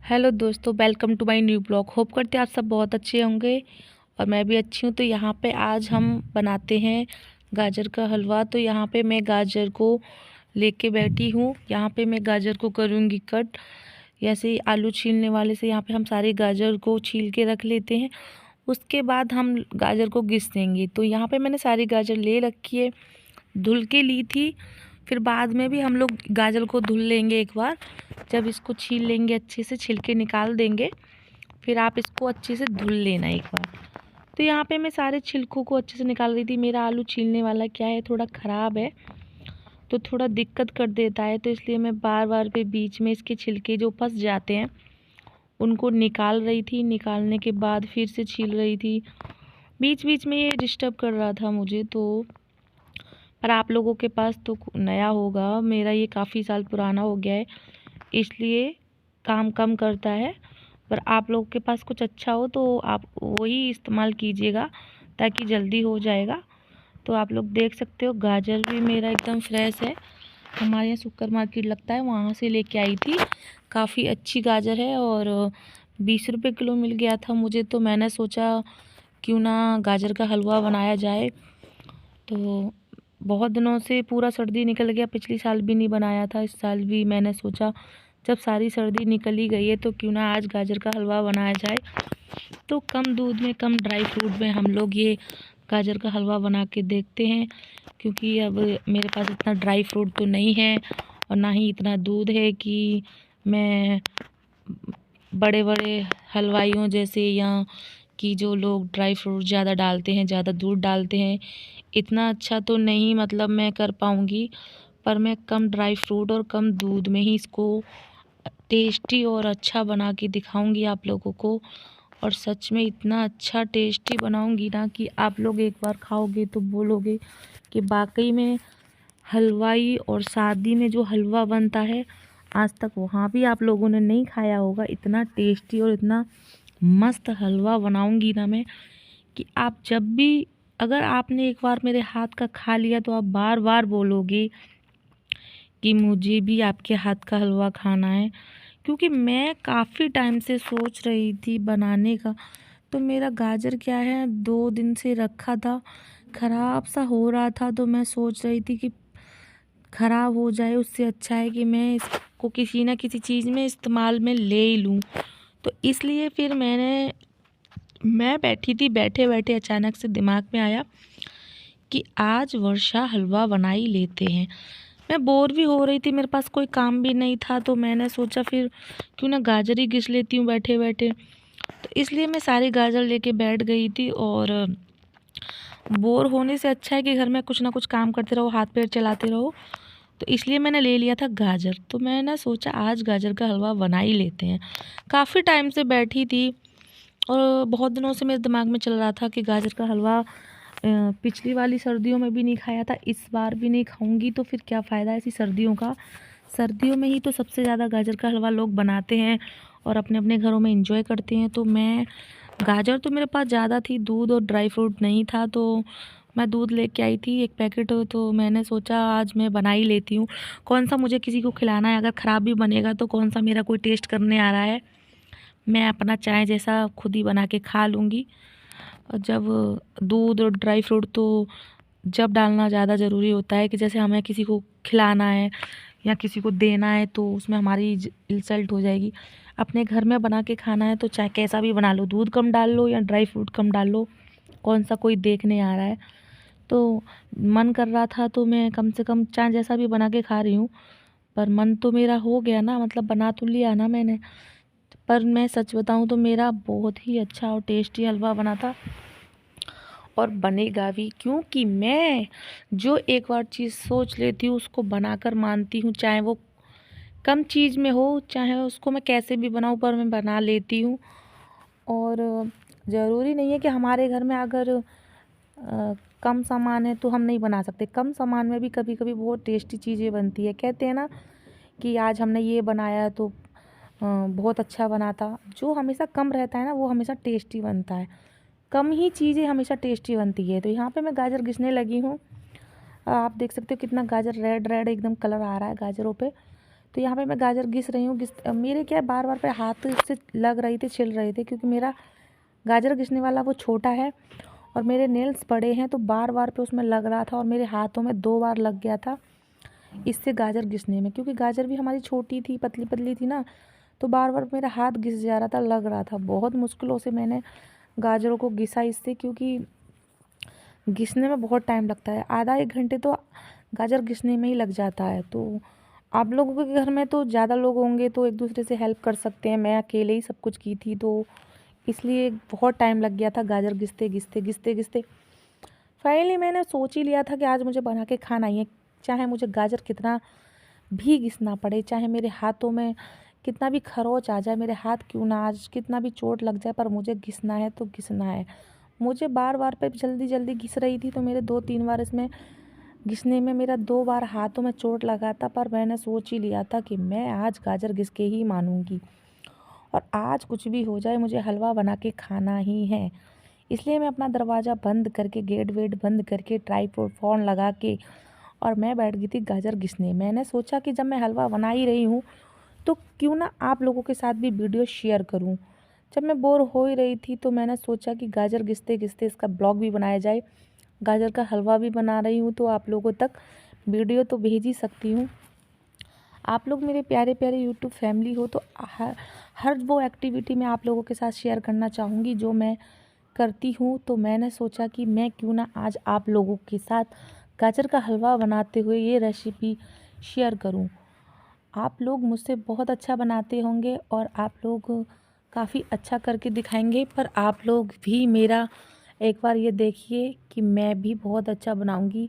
Hello दोस्तों, welcome to my new blog. Hope करते हैं आप सब बहुत अच्छे होंगे और मैं भी अच्छी हूँ। तो यहाँ पे आज हम बनाते हैं गाजर का हलवा। तो यहाँ पे मैं गाजर को लेके बैठी हूँ। यहाँ पे मैं गाजर को करूँगी कट। जैसे ही आलू छीलने वाले से यहाँ पे हम सारे गाजर को छील के रख लेते हैं। उसके बाद हम गाजर को घिस देंगे। तो यहाँ पे मैंने सारी गाजर ले रखी है, धुल के ली थी। फिर बाद में भी हम लोग गाजर को धुल लेंगे एक बार। जब इसको छील लेंगे अच्छे से, छिलके निकाल देंगे, फिर आप इसको अच्छे से धुल लेना एक बार। तो यहाँ पे मैं सारे छिलकों को अच्छे से निकाल रही थी। मेरा आलू छीलने वाला क्या है, थोड़ा ख़राब है, तो थोड़ा दिक्कत कर देता है। तो इसलिए मैं बार बार पे बीच में इसके छिलके जो फंस जाते हैं उनको निकाल रही थी। निकालने के बाद फिर से छील रही थी। बीच बीच में ये डिस्टर्ब कर रहा था मुझे। तो पर आप लोगों के पास तो नया होगा, मेरा ये काफ़ी साल पुराना हो गया है, इसलिए काम कम करता है। पर आप लोगों के पास कुछ अच्छा हो तो आप वही इस्तेमाल कीजिएगा, ताकि जल्दी हो जाएगा। तो आप लोग देख सकते हो गाजर भी मेरा एकदम फ्रेश है। हमारे यहाँ सुपर मार्केट लगता है, वहाँ से लेके आई थी। काफ़ी अच्छी गाजर है और 20 रुपये किलो मिल गया था मुझे। तो मैंने सोचा क्यों ना गाजर का हलवा बनाया जाए। तो बहुत दिनों से पूरा सर्दी निकल गया, पिछली साल भी नहीं बनाया था, इस साल भी मैंने सोचा जब सारी सर्दी निकल ही गई है तो क्यों ना आज गाजर का हलवा बनाया जाए। तो कम दूध में, कम ड्राई फ्रूट में हम लोग ये गाजर का हलवा बना के देखते हैं। क्योंकि अब मेरे पास इतना ड्राई फ्रूट तो नहीं है और ना ही इतना दूध है कि मैं बड़े बड़े हलवाइयों जैसे, या कि जो लोग ड्राई फ्रूट ज़्यादा डालते हैं, ज़्यादा दूध डालते हैं, इतना अच्छा तो नहीं मतलब मैं कर पाऊँगी। पर मैं कम ड्राई फ्रूट और कम दूध में ही इसको टेस्टी और अच्छा बना के दिखाऊंगी आप लोगों को। और सच में इतना अच्छा टेस्टी बनाऊंगी ना कि आप लोग एक बार खाओगे तो बोलोगे कि वाकई में हलवाई और शादी में जो हलवा बनता है, आज तक वहाँ भी आप लोगों ने नहीं खाया होगा। इतना टेस्टी और इतना मस्त हलवा बनाऊंगी ना मैं कि आप जब भी, अगर आपने एक बार मेरे हाथ का खा लिया तो आप बार बार बोलोगे कि मुझे भी आपके हाथ का हलवा खाना है। क्योंकि मैं काफ़ी टाइम से सोच रही थी बनाने का। तो मेरा गाजर क्या है, 2 दिन से रखा था, ख़राब सा हो रहा था। तो मैं सोच रही थी कि ख़राब हो जाए उससे अच्छा है कि मैं इसको किसी ना किसी चीज़ में इस्तेमाल में ले ही लूँ। तो इसलिए फिर मैं बैठी थी, बैठे बैठे अचानक से दिमाग में आया कि आज वर्षा हलवा बना ही लेते हैं। मैं बोर भी हो रही थी, मेरे पास कोई काम भी नहीं था, तो मैंने सोचा फिर क्यों ना गाजर ही घिस लेती हूँ बैठे बैठे। तो इसलिए मैं सारी गाजर लेके बैठ गई थी। और बोर होने से अच्छा है कि घर में कुछ ना कुछ काम करते रहो, हाथ पैर चलाते रहो। तो इसलिए मैंने ले लिया था गाजर। तो मैंने सोचा आज गाजर का हलवा बना ही लेते हैं। काफ़ी टाइम से बैठी थी और बहुत दिनों से मेरे दिमाग में चल रहा था कि गाजर का हलवा पिछली वाली सर्दियों में भी नहीं खाया था, इस बार भी नहीं खाऊंगी तो फिर क्या फ़ायदा ऐसी सर्दियों का। सर्दियों में ही तो सबसे ज़्यादा गाजर का हलवा लोग बनाते हैं और अपने अपने घरों में एंजॉय करते हैं। तो मैं, गाजर तो मेरे पास ज़्यादा थी, दूध और ड्राई फ्रूट नहीं था, तो मैं दूध लेके आई थी 1 पैकेट। तो मैंने सोचा आज मैं बना ही लेती हूँ। कौन सा मुझे किसी को खिलाना है, अगर ख़राब भी बनेगा तो कौन सा मेरा कोई टेस्ट करने आ रहा है। मैं अपना चाय जैसा खुद ही बना के खा लूँगी। और जब दूध और ड्राई फ्रूट तो जब डालना ज़्यादा ज़रूरी होता है कि जैसे हमें किसी को खिलाना है या किसी को देना है, तो उसमें हमारी इंसल्ट हो जाएगी। अपने घर में बना के खाना है तो चाहे कैसा भी बना लो, दूध कम डाल लो या ड्राई फ्रूट कम डाल लो, कौन सा कोई देखने आ रहा है। तो मन कर रहा था तो मैं कम से कम चाहे जैसा भी बना के खा रही हूँ, पर मन तो मेरा हो गया ना, मतलब बना तो लिया ना मैंने। पर मैं सच बताऊँ तो मेरा बहुत ही अच्छा और टेस्टी हलवा बना था और बनेगा भी। क्योंकि मैं जो एक बार चीज़ सोच लेती हूँ उसको बनाकर मानती हूँ, चाहे वो कम चीज़ में हो, चाहे उसको मैं कैसे भी बनाऊँ, पर मैं बना लेती हूँ। और ज़रूरी नहीं है कि हमारे घर में अगर कम सामान है तो हम नहीं बना सकते। कम सामान में भी कभी कभी बहुत टेस्टी चीज़ें बनती है। कहते हैं ना कि आज हमने ये बनाया तो बहुत अच्छा बना था। जो हमेशा कम रहता है ना वो हमेशा टेस्टी बनता है। कम ही चीज़ें हमेशा टेस्टी बनती है। तो यहाँ पे मैं गाजर घिसने लगी हूँ। आप देख सकते हो कितना गाजर रेड रेड एकदम कलर आ रहा है गाजरों पे। तो यहाँ पे मैं गाजर घिस रही हूँ। मेरे क्या बार बार पे हाथ से लग रहे थे, छिल रहे थे, क्योंकि मेरा गाजर घिसने वाला वो छोटा है और मेरे नेल्स बड़े हैं, तो बार बार पे उसमें लग रहा था और मेरे हाथों में 2 बार लग गया था इससे गाजर घिसने में। क्योंकि गाजर भी हमारी छोटी थी, पतली पतली थी ना, तो बार बार मेरा हाथ घिस जा रहा था, लग रहा था। बहुत मुश्किलों से मैंने गाजरों को घिसा इससे, क्योंकि घिसने में बहुत टाइम लगता है। आधा 1 घंटे तो गाजर घिसने में ही लग जाता है। तो आप लोगों के घर में तो ज़्यादा लोग होंगे तो एक दूसरे से हेल्प कर सकते हैं। मैं अकेले ही सब कुछ की थी, तो इसलिए बहुत टाइम लग गया था गाजर घिसते घिसते घिसते घिसते। फाइनली मैंने सोच ही लिया था कि आज मुझे बना के खाना ही है, चाहे मुझे गाजर कितना भी घिसना पड़े, चाहे मेरे हाथों में कितना भी खरोच आ जाए, मेरे हाथ क्यों ना आज कितना भी चोट लग जाए, पर मुझे घिसना है तो घिसना है। मुझे बार बार पे जल्दी जल्दी घिस रही थी, तो मेरे 2-3 बार इसमें घिसने में मेरा 2 बार हाथों में चोट लगा था। पर मैंने सोच ही लिया था कि मैं आज गाजर घिस के ही मानूंगी, और आज कुछ भी हो जाए मुझे हलवा बना के खाना ही है। इसलिए मैं अपना दरवाज़ा बंद करके, गेट वेट बंद करके, ट्राइपॉड फ़ोन लगा के और मैं बैठ गई थी गाजर घिसने। मैंने सोचा कि जब मैं हलवा बना ही रही हूँ तो क्यों ना आप लोगों के साथ भी वीडियो शेयर करूँ। जब मैं बोर हो ही रही थी तो मैंने सोचा कि गाजर घिसते घिसते इसका ब्लॉग भी बनाया जाए। गाजर का हलवा भी बना रही हूँ, तो आप लोगों तक वीडियो तो भेज ही सकती हूँ। आप लोग मेरे प्यारे प्यारे यूट्यूब फैमिली हो, तो हर वो एक्टिविटी मैं आप लोगों के साथ शेयर करना चाहूँगी जो मैं करती हूँ। तो मैंने सोचा कि मैं क्यों ना आज आप लोगों के साथ गाजर का हलवा बनाते हुए ये रेसिपी शेयर करूँ। आप लोग मुझसे बहुत अच्छा बनाते होंगे और आप लोग काफ़ी अच्छा करके दिखाएंगे, पर आप लोग भी मेरा एक बार ये देखिए कि मैं भी बहुत अच्छा बनाऊंगी।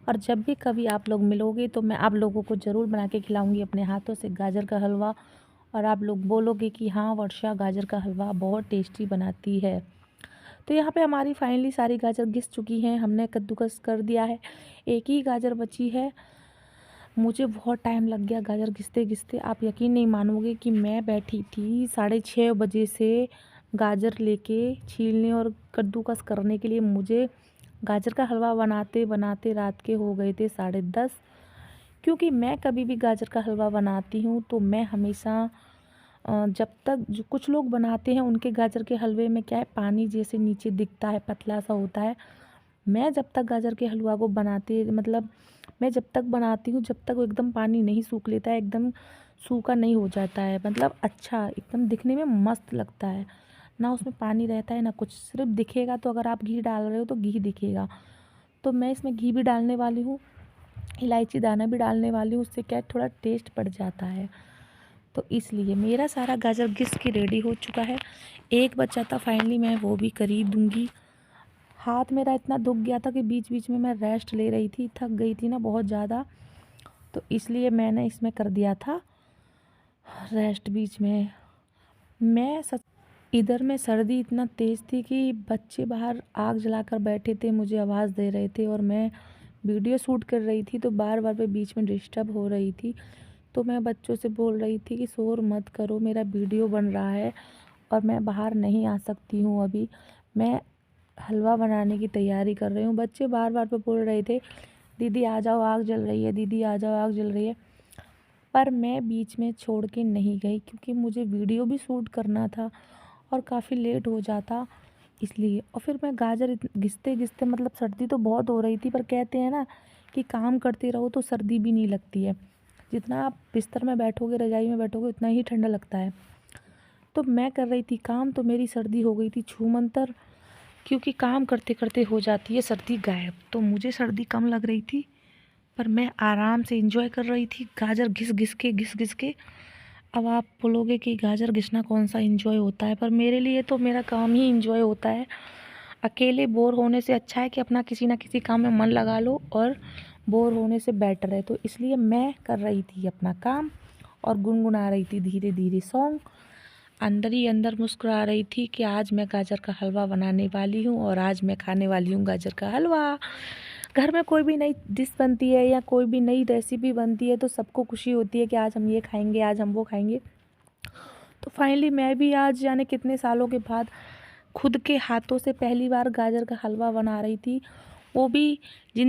और जब भी कभी आप लोग मिलोगे तो मैं आप लोगों को ज़रूर बना के खिलाऊंगी अपने हाथों से गाजर का हलवा, और आप लोग बोलोगे कि हाँ वर्षा गाजर का हलवा बहुत टेस्टी बनाती है। तो यहाँ पे हमारी फाइनली सारी गाजर घिस चुकी हैं, हमने कद्दूकस कर दिया है, एक ही गाजर बची है। मुझे बहुत टाइम लग गया गाजर घिसते घिसते। आप यकीन नहीं मानोगे कि मैं बैठी थी 6:30 बजे से गाजर लेके छीलने और कद्दूकस करने के लिए। मुझे गाजर का हलवा बनाते बनाते रात के हो गए थे 10:30। क्योंकि मैं कभी भी गाजर का हलवा बनाती हूँ तो मैं हमेशा जब तक जो कुछ लोग बनाते हैं उनके गाजर के हलवे में क्या है, पानी जैसे नीचे दिखता है, पतला सा होता है। मैं जब तक गाजर के हलवा को बनाती मतलब मैं जब तक बनाती हूँ जब तक वो एकदम पानी नहीं सूख लेता है, एकदम सूखा नहीं हो जाता है, मतलब अच्छा एकदम दिखने में मस्त लगता है। ना उसमें पानी रहता है ना कुछ, सिर्फ दिखेगा तो अगर आप घी डाल रहे हो तो घी दिखेगा। तो मैं इसमें घी भी डालने वाली हूँ, इलायची दाना भी डालने वाली हूँ, उससे क्या थोड़ा टेस्ट बढ़ जाता है। तो इसलिए मेरा सारा गाजर घिस के रेडी हो चुका है। एक बचा था, फाइनली मैं वो भी कर ही दूँगी। हाथ मेरा इतना दुख गया था कि बीच बीच में मैं रेस्ट ले रही थी, थक गई थी ना बहुत ज़्यादा, तो इसलिए मैंने इसमें कर दिया था रेस्ट बीच में। मैं सच इधर में सर्दी इतना तेज़ थी कि बच्चे बाहर आग जलाकर बैठे थे, मुझे आवाज़ दे रहे थे और मैं वीडियो शूट कर रही थी, तो बार बार पे बीच में डिस्टर्ब हो रही थी। तो मैं बच्चों से बोल रही थी कि शोर मत करो, मेरा वीडियो बन रहा है और मैं बाहर नहीं आ सकती हूँ अभी, मैं हलवा बनाने की तैयारी कर रही हूँ। बच्चे बार बार पे बोल रहे थे दीदी आ जाओ आग जल रही है, दीदी आ जाओ आग जल रही है। पर मैं बीच में छोड़ के नहीं गई, क्योंकि मुझे वीडियो भी शूट करना था और काफ़ी लेट हो जाता इसलिए। और फिर मैं गाजर घिसते घिसते, मतलब सर्दी तो बहुत हो रही थी, पर कहते हैं ना कि काम करते रहो तो सर्दी भी नहीं लगती है। जितना आप बिस्तर में बैठोगे, रज़ाई में बैठोगे, उतना ही ठंडा लगता है। तो मैं कर रही थी काम, तो मेरी सर्दी हो गई थी छूमंतर, क्योंकि काम करते करते हो जाती है सर्दी गायब। तो मुझे सर्दी कम लग रही थी, पर मैं आराम से एंजॉय कर रही थी गाजर घिस घिस के। अब आप बोलोगे कि गाजर घिसना कौन सा एंजॉय होता है, पर मेरे लिए तो मेरा काम ही एंजॉय होता है। अकेले बोर होने से अच्छा है कि अपना किसी ना किसी काम में मन लगा लो, और बोर होने से बेटर है। तो इसलिए मैं कर रही थी अपना काम और गुनगुना रही थी धीरे धीरे सॉन्ग, अंदर ही अंदर मुस्कुरा रही थी कि आज मैं गाजर का हलवा बनाने वाली हूँ और आज मैं खाने वाली हूँ गाजर का हलवा। घर में कोई भी नई डिश बनती है या कोई भी नई रेसिपी बनती है तो सबको खुशी होती है कि आज हम ये खाएंगे, आज हम वो खाएंगे। तो फाइनली मैं भी आज जाने कितने सालों के बाद खुद के हाथों से पहली बार गाजर का हलवा बना रही थी, वो भी जिन